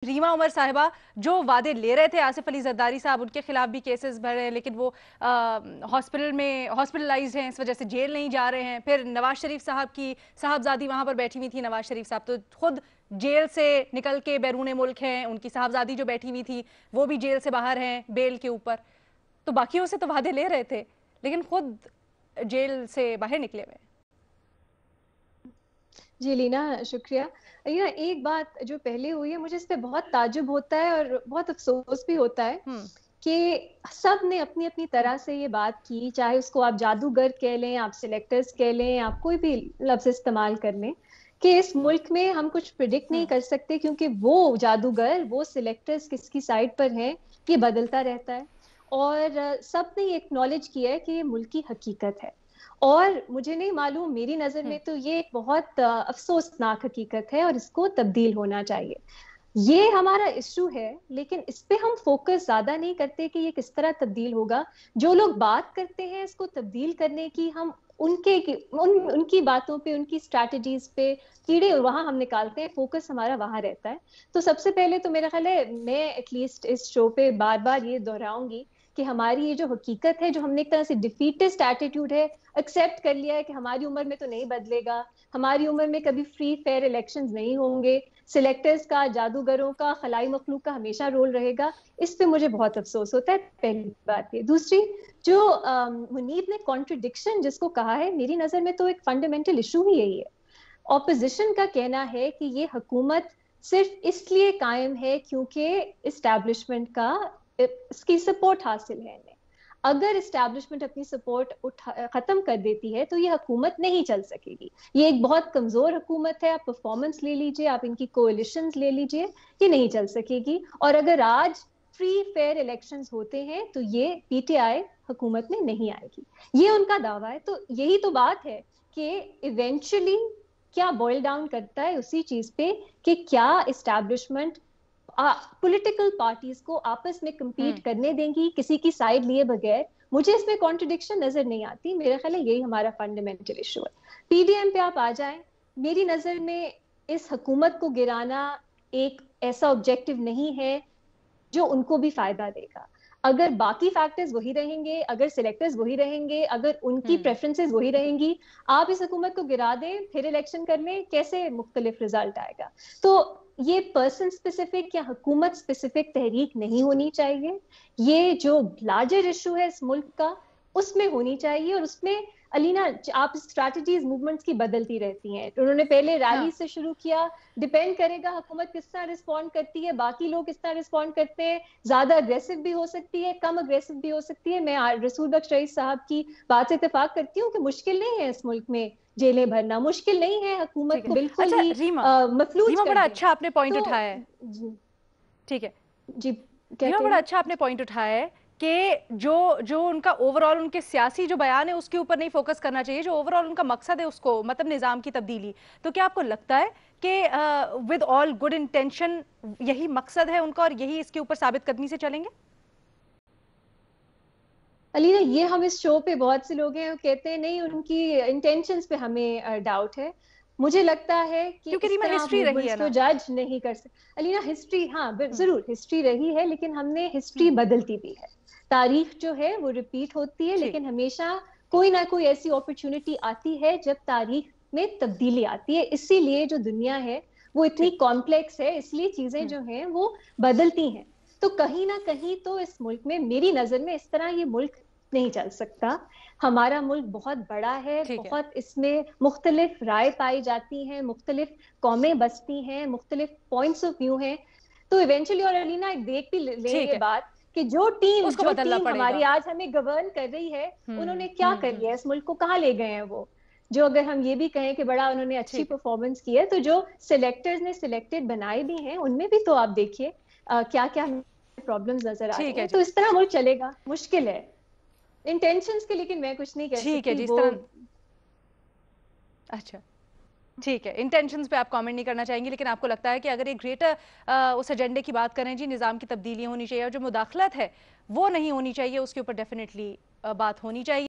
ریما عمر صاحبہ جو وعدے لے رہے تھے آصف علی زرداری صاحب، ان کے خلاف بھی کیسز بڑھ رہے ہیں لیکن وہ ہاسپٹل میں ہاسپٹلائزڈ ہیں، اس وجہ سے جیل نہیں جا رہے ہیں. پھر نواز شریف صاحب کی صاحبزادی وہاں پر بیٹھی ہوئی تھی، نواز شریف صاحب تو خود جیل سے نکل کے بیرون ملک ہیں، ان کی صاحبزادی جو بیٹھی ہوئی تھی وہ بھی جیل سے باہر ہیں بیل کے اوپر. تو باقیوں سے تو وعدے لے رہے تھے لیکن خود جیل سے باہر نکلے ہوئے. جی لینا شکریہ. لینا ایک بات جو پہلے ہوئی ہے مجھے اس پہ بہت تعجب ہوتا ہے اور بہت افسوس بھی ہوتا ہے کہ سب نے اپنی اپنی طرح سے یہ بات کی، چاہے اس کو آپ جادوگر کہہ لیں، آپ سلیکٹرز کہہ لیں، آپ کوئی بھی لفظ استعمال کر لیں، کہ اس ملک میں ہم کچھ پریڈکٹ نہیں کر سکتے کیونکہ وہ جادوگر، وہ سلیکٹرز کس کی سائڈ پر ہیں یہ بدلتا رہتا ہے. اور سب نے یہ ایکنالج کیا ہے کہ یہ ملک کی حقیقت ہے. اور مجھے نہیں معلوم، میری نظر میں تو یہ ایک بہت افسوسناک حقیقت ہے اور اس کو تبدیل ہونا چاہیے. یہ ہمارا ایشو ہے لیکن اس پہ ہم فوکس زیادہ نہیں کرتے کہ یہ کس طرح تبدیل ہوگا. جو لوگ بات کرتے ہیں اس کو تبدیل کرنے کی، ہم ان کی باتوں پہ، ان کی اسٹریٹجیز پہ کیڑے وہاں ہم نکالتے ہیں، فوکس ہمارا وہاں رہتا ہے. تو سب سے پہلے تو میرا خیال ہے میں ایٹ لیسٹ اس شو پہ بار بار یہ دہراؤں گی کہ ہماری یہ جو حقیقت ہے، جو ہم نے ایک طرح سے ڈیفیٹسٹ ایٹیٹیوڈ ہے، ایکسیپٹ کر لیا ہے کہ ہماری عمر میں تو نہیں بدلے گا، ہماری عمر میں کبھی فری فیئر الیکشنز نہیں ہوں گے، سلیکٹرز کا، جادوگروں کا، خلائی مخلوق کا ہمیشہ رول رہے گا. اس پہ مجھے بہت افسوس ہوتا ہے. پہلی بات یہ. دوسری، جو منیب نے کانٹرڈکشن جس کو کہا ہے، میری نظر میں تو ایک فنڈامنٹل ایشو ہی یہی ہے. اپوزیشن کا کہنا ہے کہ یہ حکومت صرف اس لیے قائم ہے کیونکہ اسٹیبلشمنٹ کا اس کی سپورٹ حاصل ہے. اگر اسٹیبلشمنٹ اپنی سپورٹ ختم کر دیتی ہے تو یہ حکومت نہیں چل سکے گی. یہ ایک بہت کمزور حکومت ہے. آپ پرفارمنس لے لیجئے، آپ ان کی کولیشنز لے لیجئے، یہ نہیں چل سکے گی. اور اگر آج فری فیئر الیکشنز ہوتے ہیں تو یہ پی ٹی آئی حکومت میں نہیں آئے گی. یہ ان کا دعویٰ ہے. تو یہی تو بات ہے کہ ایونچولی کیا بوائل ڈاؤن کرتا ہے اسی چیز پہ کہ کیا اسٹیبلشمنٹ پولیٹیکل پارٹیز کو آپس میں کمپیٹ کرنے دیں گی کسی کی سائیڈ لیے بغیر. مجھے اس میں کانٹرڈکشن نظر نہیں آتی. میرا خیال ہے یہی ہمارا فنڈامنٹل ایشو ہے. پی ڈی ایم پہ آپ آ جائیں، میری نظر میں اس حکومت کو گرانا ایک ایسا آبجیکٹو نہیں ہے جو ان کو بھی فائدہ دے گا. اگر باقی فیکٹرز وہی رہیں گے، اگر سلیکٹرز وہی رہیں گے، اگر ان کی پریفرنسز وہی رہیں گی، آپ اس حکومت کو گرا دیں پھر الیکشن کر لیں، کیسے مختلف رزلٹ آئے گا؟ تو یہ پرسن سپیسیفک یا حکومت سپیسیفک تحریک نہیں ہونی چاہیے. یہ جو لارجر ایشو ہے اس ملک کا، اس میں ہونی چاہیے. اور اس میں علینا آپ اسٹریٹجیز موومنٹس کی بدلتی رہتی ہیں. انہوں نے پہلے ریلی سے شروع کیا، ڈیپینڈ کرے گا حکومت کس طرح رسپونڈ کرتی ہے، باقی لوگ کس طرح رسپونڈ کرتے ہیں. زیادہ اگریسو بھی ہو سکتی ہے، کم اگریسو بھی ہو سکتی ہے. میں رسول بخش رئیس صاحب کی بات سے اتفاق کرتی ہوں کہ مشکل نہیں ہے اس ملک میں جیلیں بھرنا، مشکل نہیں ہے حکومت کو بالکل ہی مفلوج کر بڑا دینا. اچھا آپ نے پوائنٹ تو اٹھایا ہے. ٹھیک ہے جی کیا ریما، کہہ بڑا رہی ہیں؟ اچھا آپ نے پوائنٹ اٹھایا ہے کہ جو ان کا اوور آل ان کے سیاسی جو بیان ہے اس کے اوپر نہیں فوکس کرنا چاہیے، جو اوور آل ان کا مقصد ہے اس کو، مطلب نظام کی تبدیلی. تو کیا آپ کو لگتا ہے کہ ود آل گڈ انٹینشن یہی مقصد ہے ان کا اور یہی اس کے اوپر ثابت قدمی سے چلیں گے؟ علینا، یہ ہم اس شو پہ بہت سے لوگ ہیں کہتے ہیں نہیں ان کی انٹینشنز پہ ہمیں ڈاؤٹ ہے. مجھے لگتا ہے کہ کیونکہ اس ریما طرح ہسٹری رہی ہے موومنٹس کو نا. جج نہیں کر سکتے. علینا ہسٹری، ہاں ضرور ہسٹری رہی ہے لیکن ہم نے ہسٹری بدلتی بھی ہے. تاریخ جو ہے وہ ریپیٹ ہوتی ہے لیکن ہمیشہ کوئی نہ کوئی ایسی اپرچونٹی آتی ہے جب تاریخ میں تبدیلی آتی ہے. اسی لیے جو دنیا ہے وہ اتنی کمپلیکس ہے، اس لیے چیزیں جو ہیں وہ بدلتی ہیں. تو کہیں نہ کہیں تو اس ملک میں میری نظر میں اس طرح یہ ملک نہیں چل سکتا. ہمارا ملک بہت بڑا ہے، بہت اس میں مختلف رائے پائی جاتی ہیں، مختلف قومیں بستی ہیں، مختلف پوائنٹس آف ویو ہیں. تو ایونچولی، اور علینا ایک دیکھ بھی لیں یہ بات کہ جو اس کو بدلنا ٹیم پڑے گا. ہماری آج ہمیں گورن کر رہی ہے، انہوں نے کیا کر لیا، اس ملک کو کہاں لے گئے ہیں وہ. جو اگر ہم یہ بھی کہیں کہ بڑا انہوں نے اچھی پرفارمنس کی ہے، تو جو سلیکٹرز نے سلیکٹڈ بنائے بھی ہیں ان میں بھی تو آپ دیکھیے کیا کیا پرابلمز نظر آ رہی ہیں. تو اس طرح ملک چلے گا مشکل ہے انٹینشنز کے، لیکن میں کچھ نہیں کہہ سکتی جس وہ. طرح اچھا ٹھیک ہے، انٹینشنز پہ آپ کامنٹ نہیں کرنا چاہیں گے، لیکن آپ کو لگتا ہے کہ اگر ایک گریٹر اس ایجنڈے کی بات کریں، جی نظام کی تبدیلیاں ہونی چاہیے اور جو مداخلت ہے وہ نہیں ہونی چاہیے، اس کے اوپر ڈیفینیٹلی بات ہونی چاہیے.